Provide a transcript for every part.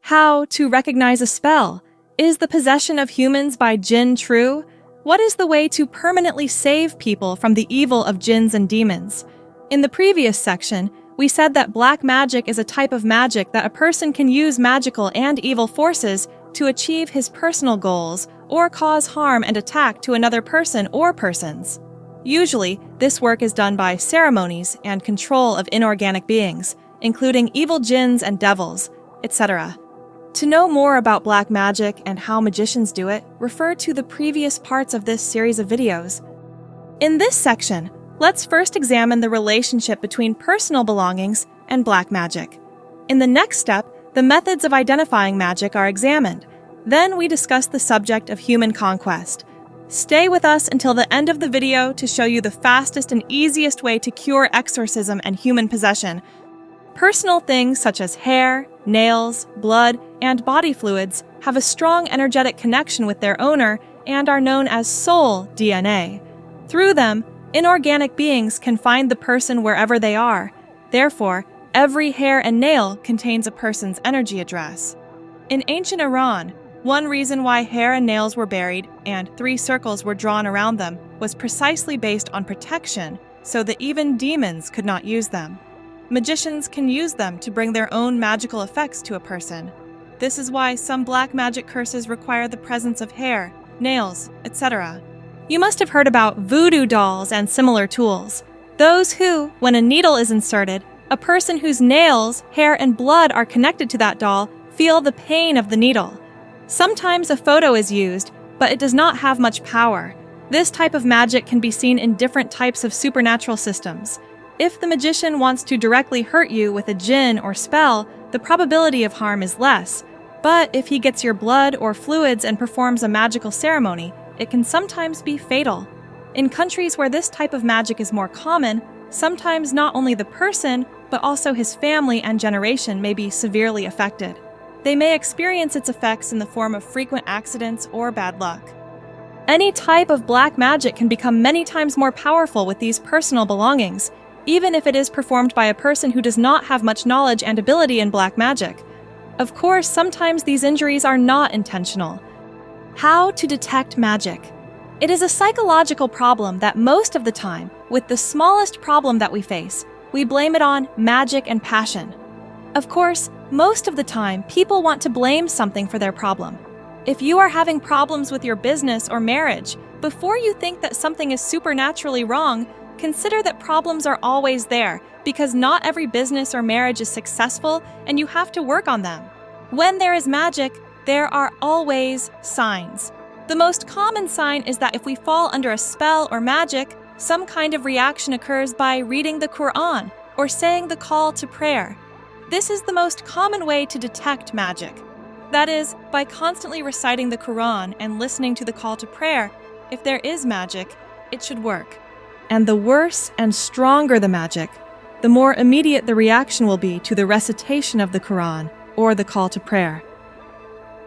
How to recognize a spell? Is the possession of humans by jinn true? What is the way to permanently save people from the evil of jinns and demons? In the previous section, we said that black magic is a type of magic that a person can use magical and evil forces to achieve his personal goals or cause harm and attack to another person or persons. Usually, this work is done by ceremonies and control of inorganic beings, including evil jinns and devils, etc. To know more about black magic and how magicians do it, refer to the previous parts of this series of videos. In this section, let's first examine the relationship between personal belongings and black magic. In the next step, the methods of identifying magic are examined. Then we discuss the subject of human conquest. Stay with us until the end of the video to show you the fastest and easiest way to cure exorcism and human possession. Personal things such as hair, nails, blood, and body fluids have a strong energetic connection with their owner and are known as soul DNA. Through them, inorganic beings can find the person wherever they are. Therefore, every hair and nail contains a person's energy address. In ancient Iran, one reason why hair and nails were buried and 3 circles were drawn around them was precisely based on protection, so that even demons could not use them. Magicians can use them to bring their own magical effects to a person. This is why some black magic curses require the presence of hair, nails, etc. You must have heard about voodoo dolls and similar tools. Those who, when a needle is inserted, a person whose nails, hair, and blood are connected to that doll feel the pain of the needle. Sometimes a photo is used, but it does not have much power. This type of magic can be seen in different types of supernatural systems. If the magician wants to directly hurt you with a jinn or spell, the probability of harm is less. But if he gets your blood or fluids and performs a magical ceremony, it can sometimes be fatal. In countries where this type of magic is more common, sometimes not only the person, but also his family and generation may be severely affected. They may experience its effects in the form of frequent accidents or bad luck. Any type of black magic can become many times more powerful with these personal belongings, even if it is performed by a person who does not have much knowledge and ability in black magic. Of course, sometimes these injuries are not intentional. How to detect magic? It is a psychological problem that most of the time, with the smallest problem that we face, we blame it on magic and passion. Of course, most of the time, people want to blame something for their problem. If you are having problems with your business or marriage, before you think that something is supernaturally wrong, consider that problems are always there, because not every business or marriage is successful and you have to work on them. When there is magic, there are always signs. The most common sign is that if we fall under a spell or magic, some kind of reaction occurs by reading the Quran or saying the call to prayer. This is the most common way to detect magic. That is, by constantly reciting the Quran and listening to the call to prayer. If there is magic, it should work. And the worse and stronger the magic, the more immediate the reaction will be to the recitation of the Quran or the call to prayer.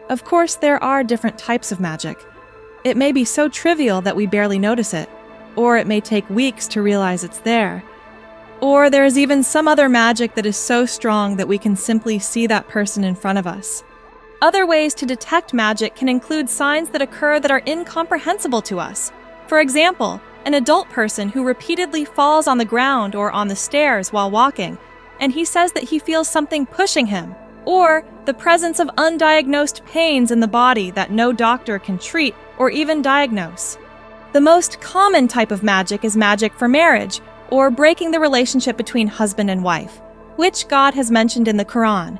Of course, there are different types of magic. It may be so trivial that we barely notice it, or it may take weeks to realize it's there. Or there is even some other magic that is so strong that we can simply see that person in front of us. Other ways to detect magic can include signs that occur that are incomprehensible to us. For example, an adult person who repeatedly falls on the ground or on the stairs while walking, and he says that he feels something pushing him, or the presence of undiagnosed pains in the body that no doctor can treat or even diagnose. The most common type of magic is magic for marriage, or breaking the relationship between husband and wife, which God has mentioned in the Quran.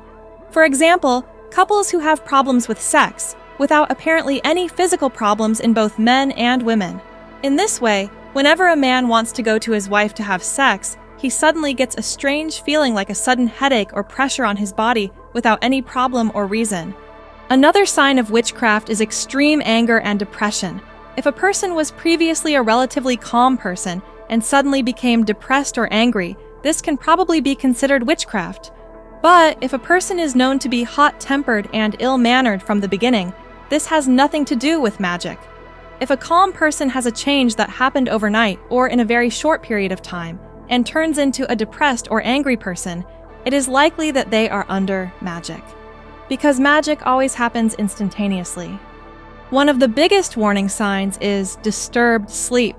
For example, couples who have problems with sex, without apparently any physical problems in both men and women. In this way, whenever a man wants to go to his wife to have sex, he suddenly gets a strange feeling like a sudden headache or pressure on his body without any problem or reason. Another sign of witchcraft is extreme anger and depression. If a person was previously a relatively calm person and suddenly became depressed or angry, this can probably be considered witchcraft. But if a person is known to be hot-tempered and ill-mannered from the beginning, this has nothing to do with magic. If a calm person has a change that happened overnight or in a very short period of time and turns into a depressed or angry person, it is likely that they are under magic. because magic always happens instantaneously. One of the biggest warning signs is disturbed sleep.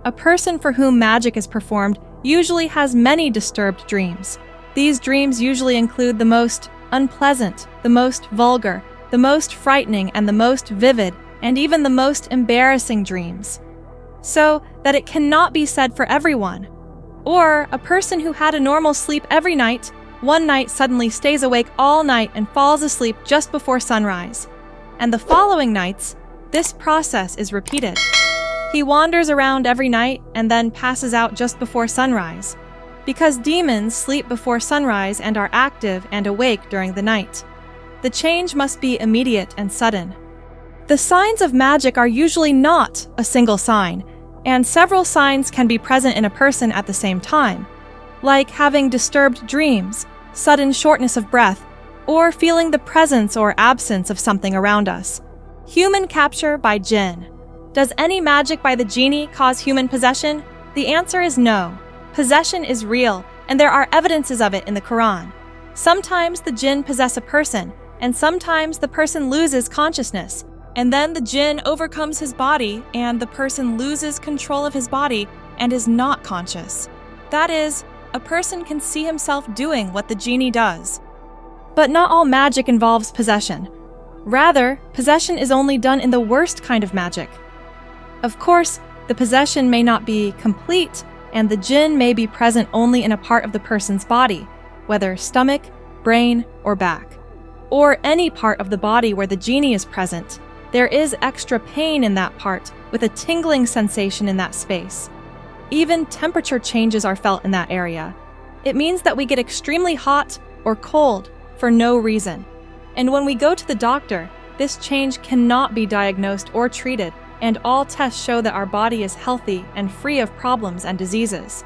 A person for whom magic is performed usually has many disturbed dreams. These dreams usually include the most unpleasant, the most vulgar, the most frightening, and the most vivid, and even the most embarrassing dreams. So that it cannot be said for everyone. Or a person who had a normal sleep every night, one night suddenly stays awake all night and falls asleep just before sunrise. And the following nights, this process is repeated. He wanders around every night and then passes out just before sunrise, because demons sleep before sunrise and are active and awake during the night. The change must be immediate and sudden. The signs of magic are usually not a single sign, and several signs can be present in a person at the same time, like having disturbed dreams, sudden shortness of breath, or feeling the presence or absence of something around us. Human capture by jinn. Does any magic by the genie cause human possession? The answer is no. Possession is real, and there are evidences of it in the Quran. Sometimes the jinn possess a person, and sometimes the person loses consciousness, and then the jinn overcomes his body, and the person loses control of his body and is not conscious. That is, a person can see himself doing what the genie does. But not all magic involves possession. Rather, possession is only done in the worst kind of magic. Of course, the possession may not be complete, and the jinn may be present only in a part of the person's body, whether stomach, brain, or back. Or any part of the body where the genie is present. There is extra pain in that part, with a tingling sensation in that space. Even temperature changes are felt in that area. It means that we get extremely hot or cold for no reason. And when we go to the doctor, this change cannot be diagnosed or treated, and all tests show that our body is healthy and free of problems and diseases.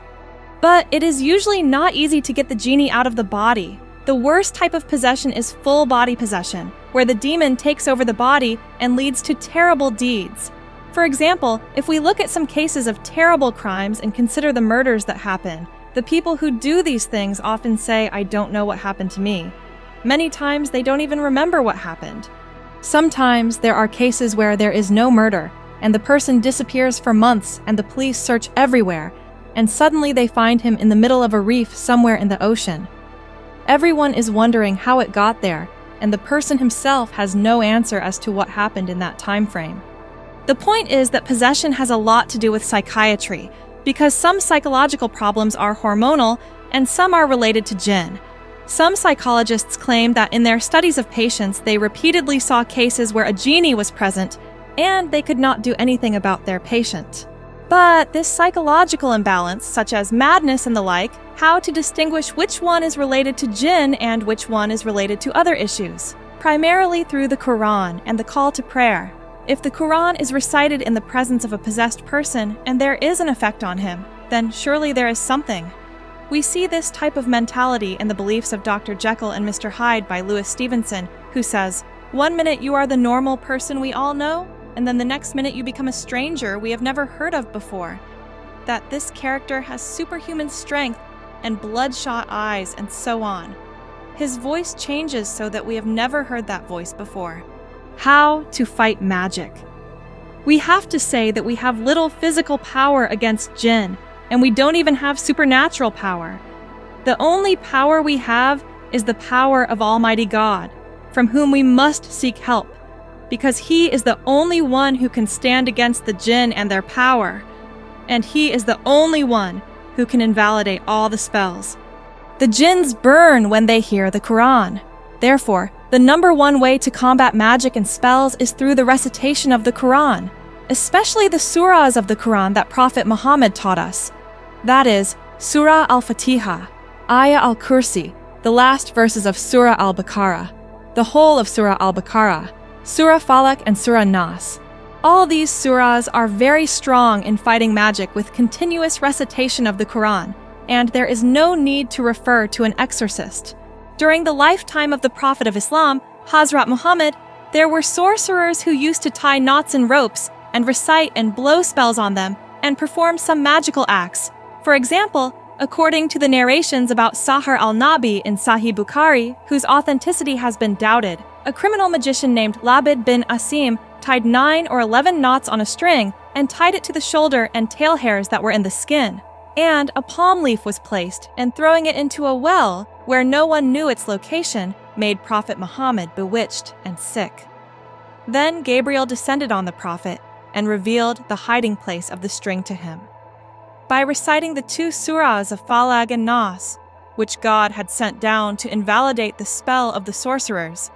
But it is usually not easy to get the genie out of the body. The worst type of possession is full body possession, where the demon takes over the body and leads to terrible deeds. For example, if we look at some cases of terrible crimes and consider the murders that happen, the people who do these things often say, "I don't know what happened to me." Many times they don't even remember what happened. Sometimes there are cases where there is no murder, and the person disappears for months and the police search everywhere, and suddenly they find him in the middle of a reef somewhere in the ocean. Everyone is wondering how it got there, and the person himself has no answer as to what happened in that time frame. The point is that possession has a lot to do with psychiatry, because some psychological problems are hormonal and some are related to jinn. Some psychologists claim that in their studies of patients, they repeatedly saw cases where a genie was present and they could not do anything about their patient. But this psychological imbalance, such as madness and the like, how to distinguish which one is related to jinn and which one is related to other issues? Primarily through the Quran and the call to prayer. If the Quran is recited in the presence of a possessed person and there is an effect on him, then surely there is something. We see this type of mentality in the beliefs of Dr. Jekyll and Mr. Hyde by Louis Stevenson, who says, "One minute you are the normal person we all know, and then the next minute you become a stranger we have never heard of before." That this character has superhuman strength and bloodshot eyes and so on. His voice changes so that we have never heard that voice before. How to fight magic. We have to say that we have little physical power against jinn, and we don't even have supernatural power. The only power we have is the power of Almighty God, from whom we must seek help, because He is the only one who can stand against the jinn and their power, and He is the only one who can invalidate all the spells. The jinns burn when they hear the Quran. Therefore, the number one way to combat magic and spells is through the recitation of the Quran, especially the surahs of the Quran that Prophet Muhammad taught us. That is, Surah Al-Fatiha, Ayah Al-Kursi, the last verses of Surah Al-Baqarah, the whole of Surah Al-Baqarah, Surah Falaq, and Surah Nas. All these surahs are very strong in fighting magic with continuous recitation of the Quran, and there is no need to refer to an exorcist. During the lifetime of the Prophet of Islam, Hazrat Muhammad, there were sorcerers who used to tie knots in ropes and recite and blow spells on them and perform some magical acts. For example, According to the narrations about Sahar al-Nabi in Sahih Bukhari, whose authenticity has been doubted, a criminal magician named Labid bin Asim tied 9 or 11 knots on a string and tied it to the shoulder and tail hairs that were in the skin. And a palm leaf was placed, and throwing it into a well where no one knew its location made Prophet Muhammad bewitched and sick. Then Gabriel descended on the prophet and revealed the hiding place of the string to him. By reciting the 2 surahs of Falag and Nas, which God had sent down to invalidate the spell of the sorcerers,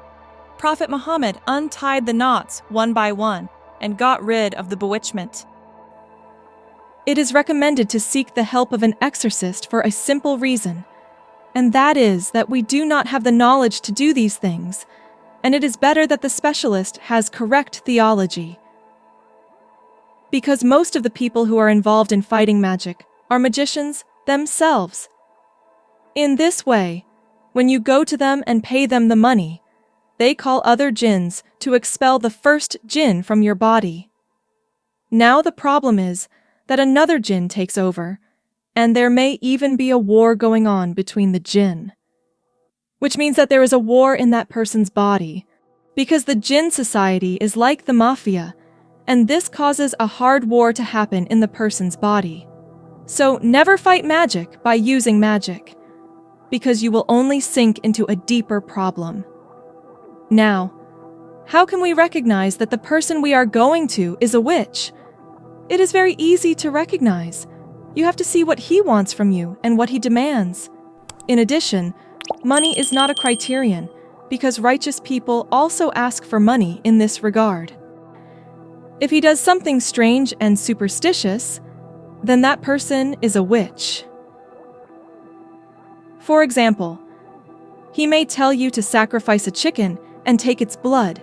Prophet Muhammad untied the knots one by one and got rid of the bewitchment. It is recommended to seek the help of an exorcist for a simple reason, and that is that we do not have the knowledge to do these things, and it is better that the specialist has correct theology. Because most of the people who are involved in fighting magic are magicians themselves. In this way, when you go to them and pay them the money, they call other jinns to expel the first jinn from your body. Now the problem is that another jinn takes over, and there may even be a war going on between the jinn. Which means that there is a war in that person's body, because the jinn society is like the mafia, and this causes a hard war to happen in the person's body. So never fight magic by using magic, because you will only sink into a deeper problem. Now, how can we recognize that the person we are going to is a witch? It is very easy to recognize. You have to see what he wants from you and what he demands. In addition, money is not a criterion, because righteous people also ask for money in this regard. If he does something strange and superstitious, then that person is a witch. For example, he may tell you to sacrifice a chicken and take its blood,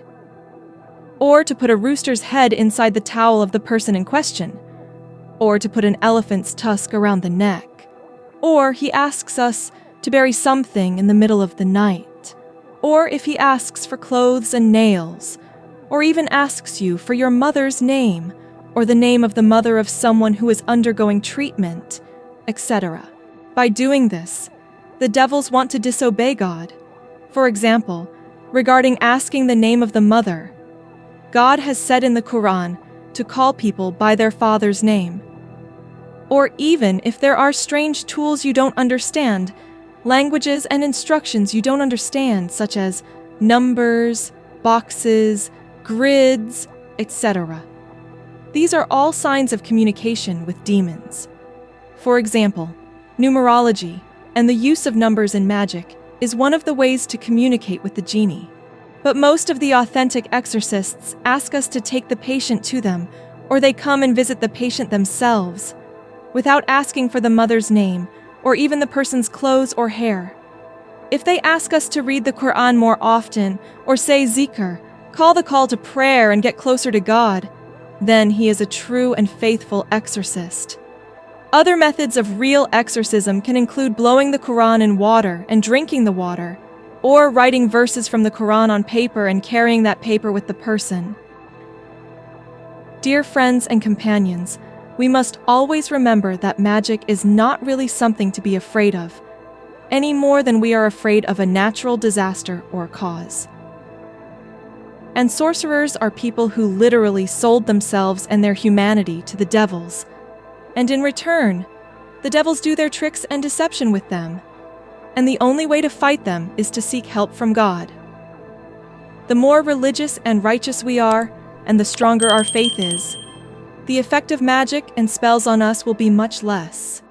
or to put a rooster's head inside the towel of the person in question, or to put an elephant's tusk around the neck, or he asks us to bury something in the middle of the night, or if he asks for clothes and nails, or even asks you for your mother's name, or the name of the mother of someone who is undergoing treatment, etc. By doing this, the devils want to disobey God. For example, regarding asking the name of the mother, God has said in the Quran to call people by their father's name. Or even if there are strange tools you don't understand, languages and instructions you don't understand, such as numbers, boxes, grids, etc. These are all signs of communication with demons. For example, numerology and the use of numbers in magic is one of the ways to communicate with the genie. But most of the authentic exorcists ask us to take the patient to them, or they come and visit the patient themselves, without asking for the mother's name, or even the person's clothes or hair. If they ask us to read the Quran more often, or say zikr, call the call to prayer and get closer to God, then he is a true and faithful exorcist. Other methods of real exorcism can include blowing the Quran in water and drinking the water, or writing verses from the Quran on paper and carrying that paper with the person. Dear friends and companions, we must always remember that magic is not really something to be afraid of, any more than we are afraid of a natural disaster or cause. And sorcerers are people who literally sold themselves and their humanity to the devils, and in return, the devils do their tricks and deception with them, and the only way to fight them is to seek help from God. The more religious and righteous we are, and the stronger our faith is, the effect of magic and spells on us will be much less.